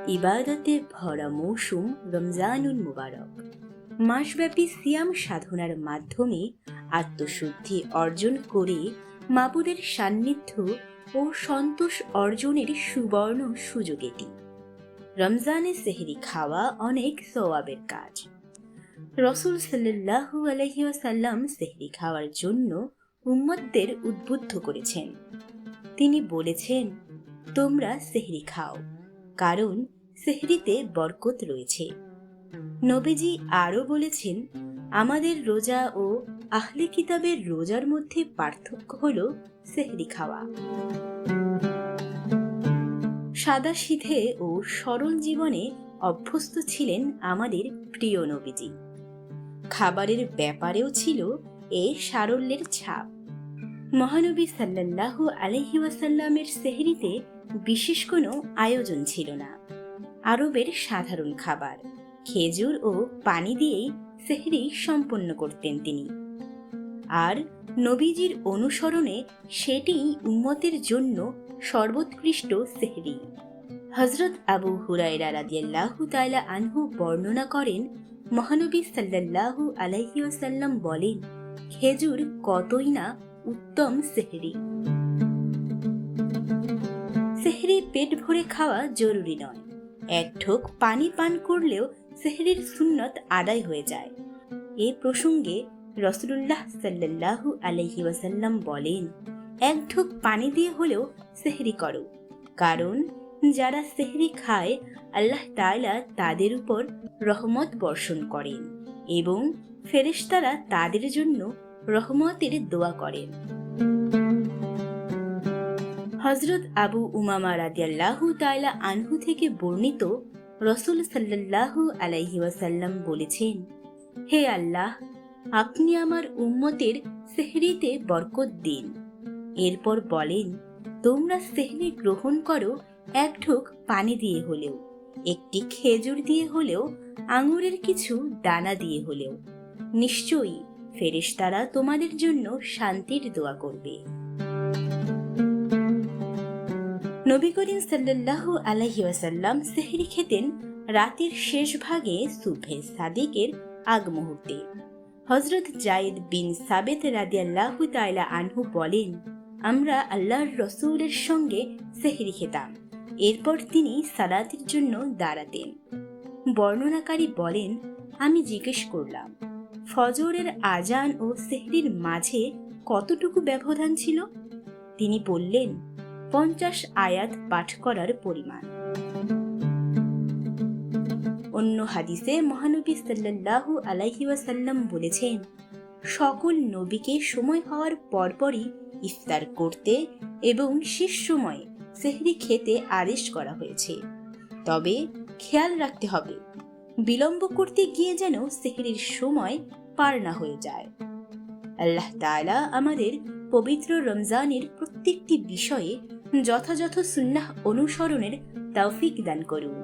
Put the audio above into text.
ইবাদতে ভরা মৌসুম রমজানুল মুবারক। মাসব্যাপী সিয়াম সাধনার মাধ্যমে আত্মশুদ্ধি অর্জন করে মাবুদের সান্নিধ্য ও সন্তোষ অর্জনের সুবর্ণ সুযোগ এটি। রমজানে সেহরি খাওয়া অনেক সওয়াবের কাজ। রসুল সাল্লাল্লাহু আলাইহি ওয়াসাল্লাম সেহরি খাওয়ার জন্য উম্মতদের উদ্বুদ্ধ করেছেন। তিনি বলেছেন, তোমরা সেহরি খাও, কারণ সেহরিতে বরকত রয়েছে। নবীজি আরও বলেছেন, আমাদের রোজা ও আহলে কিতাবের রোজার মধ্যে পার্থক্য হল সেহরি খাওয়া। সাদাসিধে ও সরল জীবনে অভ্যস্ত ছিলেন আমাদের প্রিয় নবীজি। খাবারের ব্যাপারেও ছিল এই সারল্যের ছাপ। মহানবী সাল্লাল্লাহু আলাইহি ওয়াসাল্লামের সেহরিতে বিশেষ কোনো আয়োজন ছিল না। আরবের সাধারণ খাবার খেজুর ও পানি দিয়েই সেহরি সম্পন্ন করতেন তিনি। আর নবীজির অনুসরণে সেটিই উম্মতের জন্য সর্বোৎকৃষ্ট সেহরি। হযরত আবু হুরায়রা রাদিয়াল্লাহু তাআলা আনহু বর্ণনা করেন, মহানবী সাল্লাল্লাহু আলাইহি ওয়াসাল্লাম বলেন, খেজুর কতই না উত্তম সেহরি। সেহরি পেট ভরে খাওয়া জরুরি নয়। এক ঢোক পানি পান করলেও সেহরির সুন্নত আদায় হয়ে যায়। এ প্রসঙ্গে রাসূলুল্লাহ সাল্লাল্লাহু আলাইহি ওয়াসাল্লাম বলেন, এক ঢোক পানি দিয়ে হলেও সেহরি করো, কারণ যারা সেহরি খায় আল্লাহ তাআলা তাদের উপর রহমত বর্ষণ করেন এবং ফেরেশতারা তাদের জন্য রহমতের দোয়া করেন। হযরত আবু উমামা রাদিয়াল্লাহু তাআলা আনহু থেকে বর্ণিত, রাসূল সাল্লাল্লাহু আলাইহি ওয়াসাল্লাম বলেছেন, হে আল্লাহ, আপনি আমার উম্মতের সেহরিতে বরকত দিন। এরপর বলেন, তোমরা সেহরি গ্রহণ করো এক ঢোক পানি দিয়ে হলেও, একটি খেজুর দিয়ে হলেও, আঙুরের কিছু দানা দিয়ে হলেও। নিশ্চয়ই ফেরেশতারা তোমাদের জন্য শান্তির দোয়া করবে। নবী করিম সাল্লাল্লাহু আলাইহি ওয়াসাল্লাম সেহরি খেতেন রাতের শেষ ভাগে সুবহে সাদিকের আগ মুহূর্তে। হযরত যায়েদ বিন সাবিত রাদিয়াল্লাহু তাআলা আনহু বলেন, আমরা আল্লাহর রাসূলের সঙ্গে সেহরি খেতাম। এরপর তিনি সালাতের জন্য দাঁড়াতেন। বর্ণনাকারী বলেন, আমি জিজ্ঞেস করলাম, ফজরের আজান ও সেহরির মাঝে কতটুকু ব্যবধান ছিল? তিনি বললেন, 50 আয়াত পাঠ করার পরিমাণ। অন্য হাদিসে মহানবী সাল্লাল্লাহু আলাইহি ওয়াসাল্লাম বলেছেন, সকল নবীকে সময় হওয়ার পরপরই ইফতার করতে এবং শেষ সময়ে সেহরি খেতে আদেশ করা হয়েছে। তবে খেয়াল রাখতে হবে, বিলম্ব করতে গিয়ে যেন সেহরির সময় পার না হয়ে যায়। আল্লাহ তাআলা আমাদের পবিত্র রমজানের প্রত্যেকটি বিষয়ে যথাযথ সুন্নাহ অনুসরণের তৌফিক দান করুন।